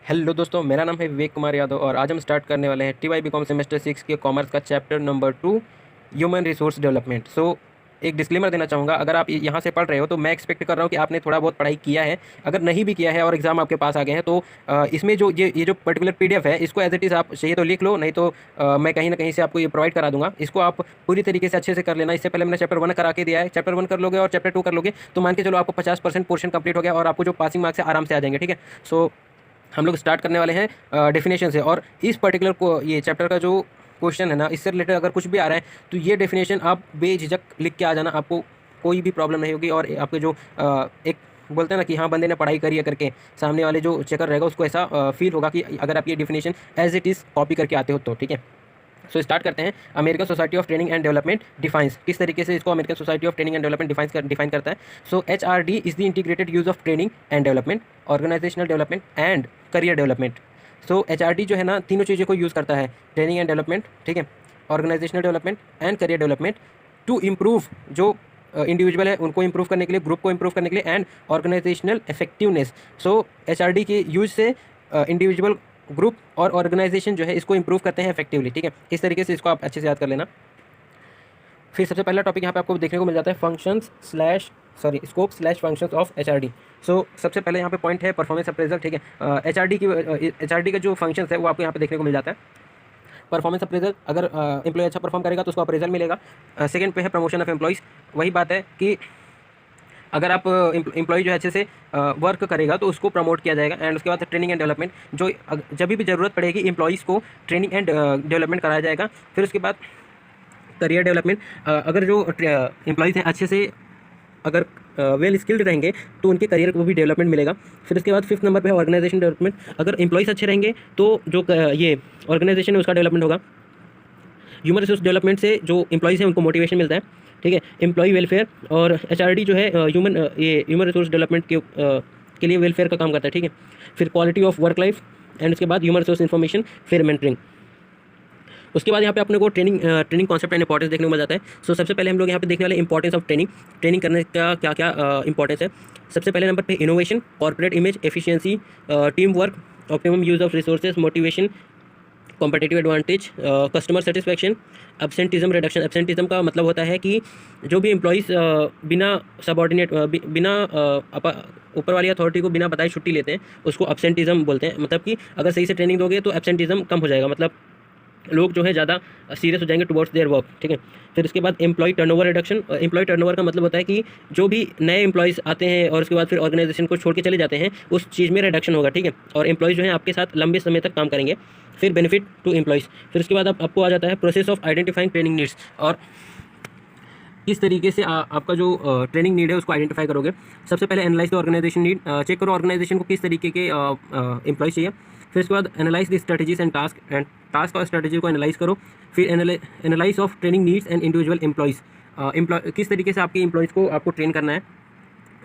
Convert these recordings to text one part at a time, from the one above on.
Hello दोस्तों, मेरा नाम है विवेक कुमार यादव और आज हम स्टार्ट करने वाले हैं TY BCom सेमेस्टर 6 के कॉमर्स का chapter number 2 human resource development. एक डिस्क्लेमर देना चाहूँगा, अगर आप यहाँ से पढ़ रहे हो तो मैं एक्सपेक्ट कर रहा हूँ कि आपने थोड़ा बहुत पढ़ाई किया है। अगर नहीं भी किया है और एग्जाम आपके पास आ गए हैं तो इसमें जो ये जो पर्टिकुलर PDF है, इसको एज इट इज़ आप चाहिए तो लिख लो, नहीं तो मैं कहीं ना कहीं से आपको ये प्रोवाइड करा दूंगा। इसको आप पूरी तरीके से अच्छे से कर लेना। इससे पहले मैंने चैप्टर 1 करा के दिया है, चैप्टर 1 कर लोगे और चैप्टर 2 कर लोगे तो मान के चलो आपको 50% पोर्शन कंप्लीट हो गया और आपको जो पासिंग मार्क्स है आराम से आ जाएंगे। ठीक है, सो हम लोग स्टार्ट करने वाले हैं डेफिनेशन से। और इस पर्टिकुलर को ये चैप्टर का जो क्वेश्चन है ना, इससे रिलेटेड अगर कुछ भी आ रहा है तो ये डेफिनेशन आप बेझिझक लिख के आ जाना, आपको कोई भी प्रॉब्लम नहीं होगी। और आपके जो एक बोलते हैं ना कि हाँ बंदे ने पढ़ाई करी है करके, सामने वाले जो चेकर रहेगा उसको ऐसा फील होगा कि अगर आप ये definition as it is copy करके आते हो तो। ठीक है, स्टार्ट करते हैं। American Society of training and Development defines, किस तरीके से इसको American Society of training and Development define करता है। HRD is the integrated use of training and development, organisational development and career development. HRD जो है ना, तीनों चीज़ों को यूज़ करता है, ट्रेनिंग एंड डेवलपमेंट, ठीक है, organisational development and career development, to improve जो इंडिविजुअल है उनको इम्प्रूव करने के लिए, ग्रुप को इम्प्रूव करने के लिए, एंड ऑर्गेनाइजेशनल इफेक्टिवनेस। HRD के यूज से इंडिविजुअल, ग्रुप और ऑर्गेनाइजेशन जो है इसको इंप्रूव करते हैं इफेक्टिवली। ठीक है, इस तरीके से इसको आप अच्छे से याद कर लेना। फिर सबसे पहला टॉपिक यहाँ पे आपको देखने को मिल जाता है scope slash functions of HRD। सबसे पहले यहाँ पे पॉइंट है परफॉर्मेंस अप्रेजल। ठीक है, HRD का जो फंक्शंस है वो आपको यहाँ पे देखने को मिल जाता है। परफॉर्मेंस अप्रेजल, अगर एम्प्लॉय अच्छा परफॉर्म करेगा तो उसको अप्रेजल मिलेगा। सेकंड पे है प्रमोशन ऑफ एम्प्लॉयज़। वही बात है कि अगर आप एम्प्लॉय जो है अच्छे से वर्क करेगा तो उसको प्रमोट किया जाएगा। एंड उसके बाद ट्रेनिंग एंड डेवलपमेंट, जो जब भी ज़रूरत पड़ेगी एम्प्लॉयज़ को ट्रेनिंग एंड डेवलपमेंट कराया जाएगा। फिर उसके बाद करियर डेवलपमेंट, अगर जो एम्प्लॉयज़ हैं अच्छे से अगर वेल स्किल्ड रहेंगे तो उनके करियर को भी डेवलपमेंट मिलेगा। फिर उसके बाद 5th नंबर पे है ऑर्गेनाइजेशन डेवलपमेंट। अगर एम्प्लॉयज़ अच्छे रहेंगे तो जो ये ऑर्गेनाइजेशन है उसका डेवलपमेंट होगा। ह्यूमन रिसोर्स डेवलपमेंट से जो एम्प्लॉयज़ हैं उनको मोटिवेशन मिलता है। ठीक है, एम्प्लॉय वेलफेयर, और HRD जो है ह्यूमन रिसोर्स डेवलपमेंट के लिए वेलफेयर का काम करता है। ठीक है, फिर quality of work life, and उसके बाद ह्यूमन रिसोर्स इन्फॉर्मेशन, फिर मेंटरिंग। उसके बाद यहाँ पे अपने को ट्रेनिंग कॉन्सेप्ट एंड इंपॉर्टेंस देखने को मिल जाता है। सबसे पहले हम लोग यहाँ पे देखने वाले इंपॉर्टेंस ऑफ ट्रेनिंग करने का क्या क्या इंपॉर्टेंस है। सबसे पहले नंबर पे innovation, corporate image, efficiency, team work, optimum use of resources, motivation, competitive advantage, customer satisfaction, absenteeism reduction. Absenteeism का मतलब होता है कि जो भी एम्प्लॉयज़ बिना सबॉर्डिनेट बिना ऊपर वाली अथॉरिटी को बिना बताए छुट्टी लेते हैं उसको एब्सेंटिज्म बोलते हैं। मतलब कि अगर सही से ट्रेनिंग दोगे तो एब्सेंटिज्म कम हो जाएगा, मतलब लोग जो है ज़्यादा सीरियस हो जाएंगे टुवर्ड्स देयर वर्क। ठीक है, फिर उसके बाद employee turnover reduction. Employee turnover का मतलब होता है कि जो भी नए एम्प्लॉयज़ आते हैं और उसके बाद फिर ऑर्गेनाइजेशन को छोड़ के चले जाते हैं, उस चीज़ में रिडक्शन होगा। ठीक है, और एम्प्लॉयज़ जो है आपके साथ लंबे समय तक काम करेंगे। फिर बेनिफिट टू एम्प्लॉयज़। फिर उसके बाद आपको आ जाता है process of identifying training needs, और किस तरीके से आपका जो ट्रेनिंग नीड है उसको आइडेंटिफाई करोगे। सबसे पहले analyse the organisation need, check करो ऑर्गेनाइजेशन को किस तरीके के एम्प्लॉयज़ चाहिए। फिर उसके बाद analyse the strategies and task और स्ट्रेटजी को एनालाइज करो। फिर analyse of training needs and individual employees, किस तरीके से आपके एम्प्लॉयज़ को आपको ट्रेन करना है।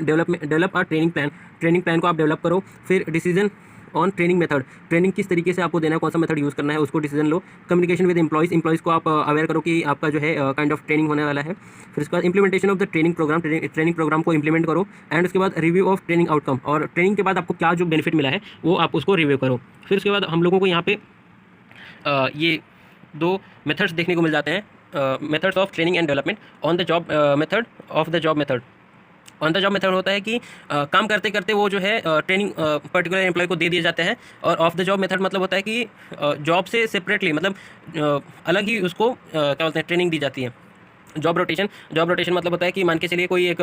डेवलप आ ट्रेनिंग प्लान को आप डेवलप करो। फिर decision on training method, training किस तरीके से आपको देना है, कौन सा मेथड यूज़ करना है उसको decision low. Communication with employees को आप अवेयर करो कि आपका जो है काइंड ऑफ ट्रेनिंग होने वाला है। फिर उसके बाद implementation of the training programme को इंप्लीमेंट करो। एंड उसके बाद रिव्यू ऑफ ट्रेनिंग आउटकम, और ट्रेनिंग के बाद आपको क्या जो बेनिफिट मिला है वो आप उसको रिव्यू करो। फिर उसके बाद हम लोगों को यहाँ पे ये 2 मेथड्स देखने को मिल जाते हैं, methods of training and development. On the job method, of the job method. On the job method होता है कि काम करते करते वो जो है ट्रेनिंग पर्टिकुलर एम्प्लॉय को दे दिए जाते हैं। और ऑफ द जॉब मेथड मतलब होता है कि जॉब से सेपरेटली, मतलब अलग ही उसको क्या बोलते हैं, ट्रेनिंग दी जाती है। जॉब रोटेशन मतलब होता है कि मान के चलिए कोई एक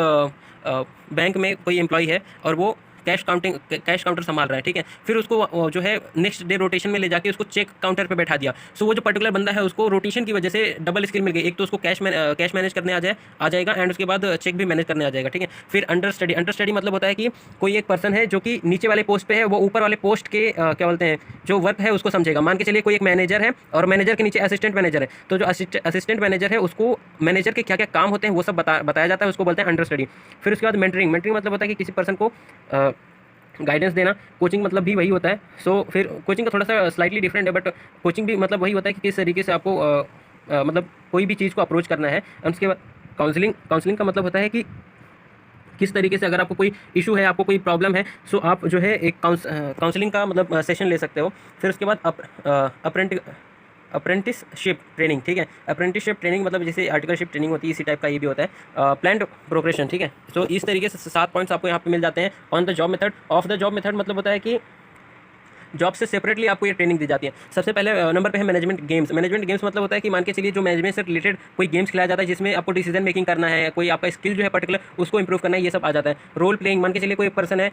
बैंक में कोई एम्प्लॉय है और वो कैश काउंटर संभाल रहा है। ठीक है, फिर उसको जो है नेक्स्ट डे रोटेशन में ले जाके उसको चेक काउंटर पे बैठा दिया। वो जो पर्टिकुलर बंदा है उसको रोटेशन की वजह से डबल स्किल मिल गई। एक तो उसको कैश मैनेज करने आ जाएगा एंड उसके बाद चेक भी मैनेज करने आ जाएगा। ठीक है, फिर अंडर स्टडी मतलब होता है कि कोई एक पर्सन है जो कि नीचे वाले पोस्ट पे है, वो ऊपर वाले पोस्ट के क्या बोलते हैं जो वर्क है उसको समझेगा। मान के चलिए कोई एक मैनेजर है और मैनेजर के नीचे असिस्टेंट मैनेजर है, तो जो असिस्टेंट मैनेजर है उसको मैनेजर के क्या क्या काम होते हैं वो सब बताया जाता है, उसको बोलते हैं अंडर स्टडी। फिर उसके बाद मेंटरिंग मतलब होता है कि किसी पर्सन को गाइडेंस देना। कोचिंग मतलब भी वही होता है। फिर कोचिंग का थोड़ा सा स्लाइटली डिफरेंट है, बट कोचिंग भी मतलब वही होता है कि किस तरीके से आपको मतलब कोई भी चीज़ को अप्रोच करना है। और उसके बाद काउंसलिंग का मतलब होता है कि किस तरीके से, अगर आपको कोई इशू है, आपको कोई प्रॉब्लम है, सो आप जो है एक काउंसलिंग का मतलब सेशन ले सकते हो। फिर उसके बाद अप्रेंटिसशिप ट्रेनिंग, ठीक है। अप्रेंटिसशिप ट्रेनिंग मतलब जैसे आर्टिकलशिप ट्रेनिंग होती है, इसी टाइप का ये भी होता है। प्लान्ड प्रोग्रेशन, ठीक है। तो इस तरीके से 7 पॉइंट्स आपको यहाँ पे मिल जाते हैं। On the job method, of the job method मतलब होता है कि जॉब से सेपरेटली आपको ये ट्रेनिंग दी जाती है। सबसे पहले नंबर पे है मैनेजमेंट गेम्स। मैनेजमेंट गेम्स मतलब होता है कि मान के चलिए जो मैनेजमेंट से रिलेटेड कोई गेम्स खिलाया जाता है, जिसमें आपको डिसीजन मेकिंग करना है, कोई आपका स्किल जो है पर्टिकुलर उसको इंप्रूव करना है, ये सब आ जाता है। रोल प्लेइंग, मान के चलिए कोई पर्सन है,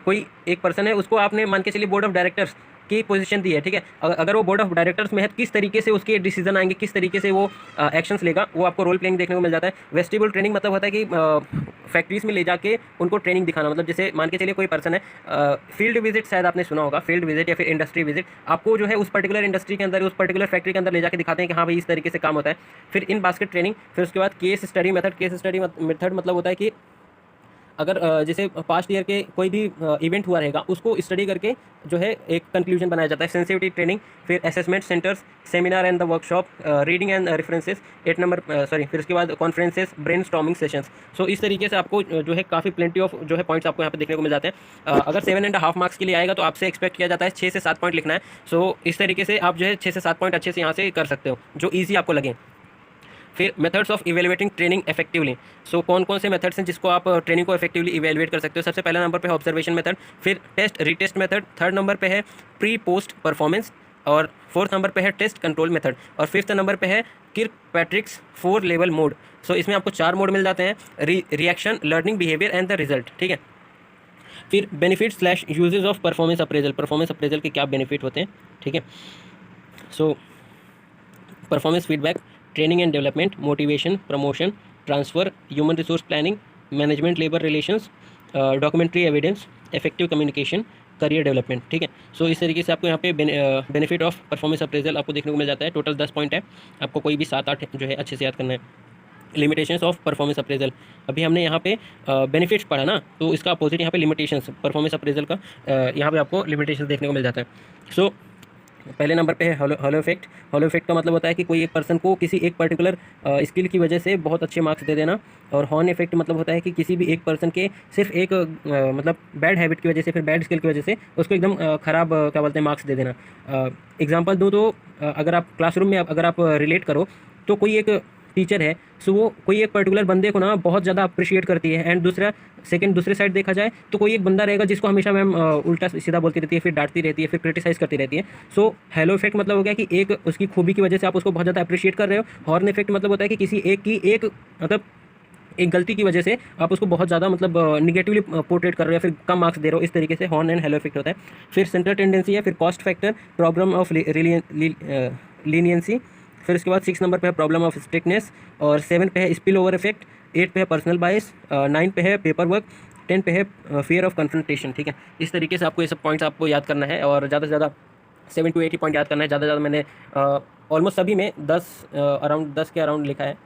कोई एक पर्सन है, उसको आपने मान के चलिए बोर्ड ऑफ डायरेक्टर्स की पोजीशन दी है, ठीक है। अगर वो बोर्ड ऑफ डायरेक्टर्स में है, किस तरीके से उसके डिसीजन आएंगे, किस तरीके से वो एक्शंस लेगा, वो आपको रोल प्लेइंग देखने को मिल जाता है। वेस्टिबल ट्रेनिंग मतलब होता है कि फैक्ट्रीज में ले जाके उनको ट्रेनिंग दिखाना, मतलब जैसे मान के चलिए कोई पर्सन है, फील्ड विजिट शायद आपने सुना होगा, फील्ड विजिट या फिर इंडस्ट्री विजिट, आपको जो है उस पर्टिकुलर इंडस्ट्री के अंदर, उस पर्टिकुलर फैक्ट्री के अंदर ले जाके दिखाते हैं कि हाँ भाई इस तरीके से काम होता है। फिर इन बास्केट ट्रेनिंग, फिर उसके बाद case study method. Case study method मतलब होता है कि अगर जैसे पास्ट ईयर के कोई भी इवेंट हुआ रहेगा, उसको स्टडी करके जो है एक कंक्लूजन बनाया जाता है। सेंसिटिविटी ट्रेनिंग, फिर assessment centres, seminar and the workshop, reading and references, 8 number फिर उसके बाद कॉन्फ्रेंसेस, ब्रेन स्टॉर्मिंग सेशंस। सो इस तरीके से आपको जो है काफ़ी प्लेंटी ऑफ जो है पॉइंट्स आपको यहाँ पे देखने को मिल जाते हैं। अगर 7.5 मार्क्स के लिए आएगा तो आपसे एक्सपेक्ट किया जाता है 6 से 7 पॉइंट लिखना है। सो इस तरीके से आप जो है 6 से 7 पॉइंट अच्छे से यहाँ से कर सकते हो, जो ईजी आपको लगे। फिर methods of evaluating training effectively. So कौन कौन से मेथड्स हैं जिसको आप ट्रेनिंग को इफेक्टिवली इवेलुएट कर सकते हो। सबसे पहले नंबर पे है ऑब्जर्वेशन मेथड, फिर test retest method, third number पे है प्री पोस्ट परफॉर्मेंस, और फोर्थ नंबर पे है टेस्ट कंट्रोल मेथड, और फिफ्थ नंबर पे है किर्कपैट्रिक्स 4 लेवल मोड। सो इसमें आपको 4 मोड मिल जाते हैं, reaction, learning, behaviour and the result, ठीक है। फिर benefit / uses of performance appraisal. Performance appraisal के क्या बेनिफिट होते हैं, ठीक है। So performance feedback, training and development, motivation, promotion, transfer, human resource planning, management labour relations, documentary evidence, effective communication, career development, ठीक है। सो इस तरीके से आपको यहाँ पे बेनिफिट ऑफ परफॉर्मेंस अप्रेजल आपको देखने को मिल जाता है। टोटल 10 पॉइंट है, आपको कोई भी 7-8 जो है अच्छे से याद करना है। लिमिटेशंस ऑफ परफॉर्मेंस अप्रेजल, अभी हमने यहाँ पे बेनिफिट्स पढ़ा ना, तो इसका अपोजिट यहाँ पे लिमिटेशंस, परफॉर्मेंस अप्रेजल का यहाँ पे आपको लिमिटेशंस देखने को मिल जाता है। सो पहले नंबर पे है हॉलो इफेक्ट। हॉलो इफेक्ट का मतलब होता है कि कोई एक पर्सन को किसी एक पर्टिकुलर स्किल की वजह से बहुत अच्छे मार्क्स दे देना, और हॉर्न इफेक्ट मतलब होता है कि किसी भी एक पर्सन के सिर्फ एक मतलब बैड हैबिट की वजह से, फिर बैड स्किल की वजह से उसको एकदम ख़राब क्या बोलते हैं मार्क्स दे देना। एग्जांपल दूँ तो अगर आप क्लासरूम में अगर आप रिलेट करो तो कोई एक टीचर है, सो वो कोई एक पर्टिकुलर बंदे को ना बहुत ज़्यादा अप्रिशिएट करती है, एंड दूसरे साइड देखा जाए तो कोई एक बंदा रहेगा जिसको हमेशा मैम उल्टा सीधा बोलती रहती है, फिर डांटती रहती है, फिर क्रिटिसाइज़ करती रहती है। सो हेलो इफेक्ट मतलब हो गया कि एक उसकी खूबी की वजह से आप उसको बहुत ज़्यादा अप्रिशिएट कर रहे हो। हॉर्न इफेक्ट मतलब होता है कि किसी एक की एक मतलब एक गलती की वजह से आप उसको बहुत ज़्यादा मतलब निगेटिवली पोर्ट्रेट कर रहे हो, फिर कम मार्क्स दे रहे हो। इस तरीके से हॉर्न एंड हेलो इफेक्ट होता है। फिर सेंट्रल टेंडेंसी है, फिर cost factor, problem of leniency, फिर उसके बाद 6 नंबर पे है प्रॉब्लम ऑफ स्ट्रिक्टनेस, और 7 पे है स्पिल ओवर इफेक्ट, 8 पे है पर्सनल बायस, 9 पे है पेपर वर्क, 10 पे है फियर ऑफ कन्फ्रंटेशन, ठीक है। इस तरीके से आपको ये सब पॉइंट्स आपको याद करना है, और ज़्यादा से ज़्यादा 7 to 8 पॉइंट याद करना है। ज़्यादा मैंने ऑलमोस्ट सभी में 10 के अराउंड लिखा है।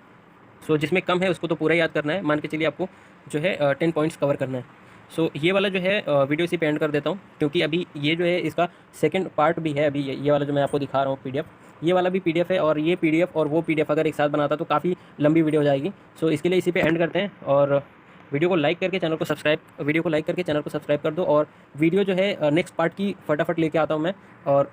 सो जिसमें कम है उसको तो पूरा याद करना है। मान के चलिए आपको जो है 10 पॉइंट्स कवर करना है। सो ये वाला जो है वीडियो इसी पे एंड कर देता हूँ, क्योंकि अभी ये जो है इसका सेकंड पार्ट भी है। अभी ये वाला जो मैं आपको दिखा रहा हूँ PDF, ये वाला भी PDF है, और ये PDF और वो PDF अगर एक साथ बनाता तो काफ़ी लंबी वीडियो हो जाएगी। सो इसके लिए इसी पे एंड करते हैं, और वीडियो को लाइक करके चैनल को सब्सक्राइब कर दो, और वीडियो जो है नेक्स्ट पार्ट की फटाफट लेके आता हूँ मैं। और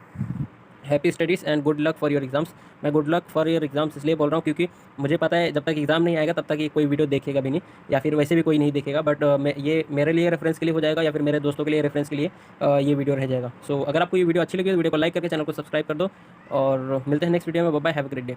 happy studies and good luck for your exams. मैं good luck for your exams इसलिए बोल रहा हूँ क्योंकि मुझे पता है जब तक एग्ज़ाम नहीं आएगा तब तक ये कोई वीडियो देखेगा भी नहीं, या फिर वैसे भी कोई नहीं देखेगा, बट ये मेरे लिए रेफरेंस के लिए हो जाएगा, या फिर मेरे दोस्तों के लिए रेफरेंस के लिए ये वीडियो रह जाएगा। सो अगर आपको ये वीडियो अच्छी लगी तो वीडियो को लाइक करके चैनल को सब्सक्राइब कर दो, और मिलते हैं नेक्स्ट वीडियो में। Bye bye, have a great day.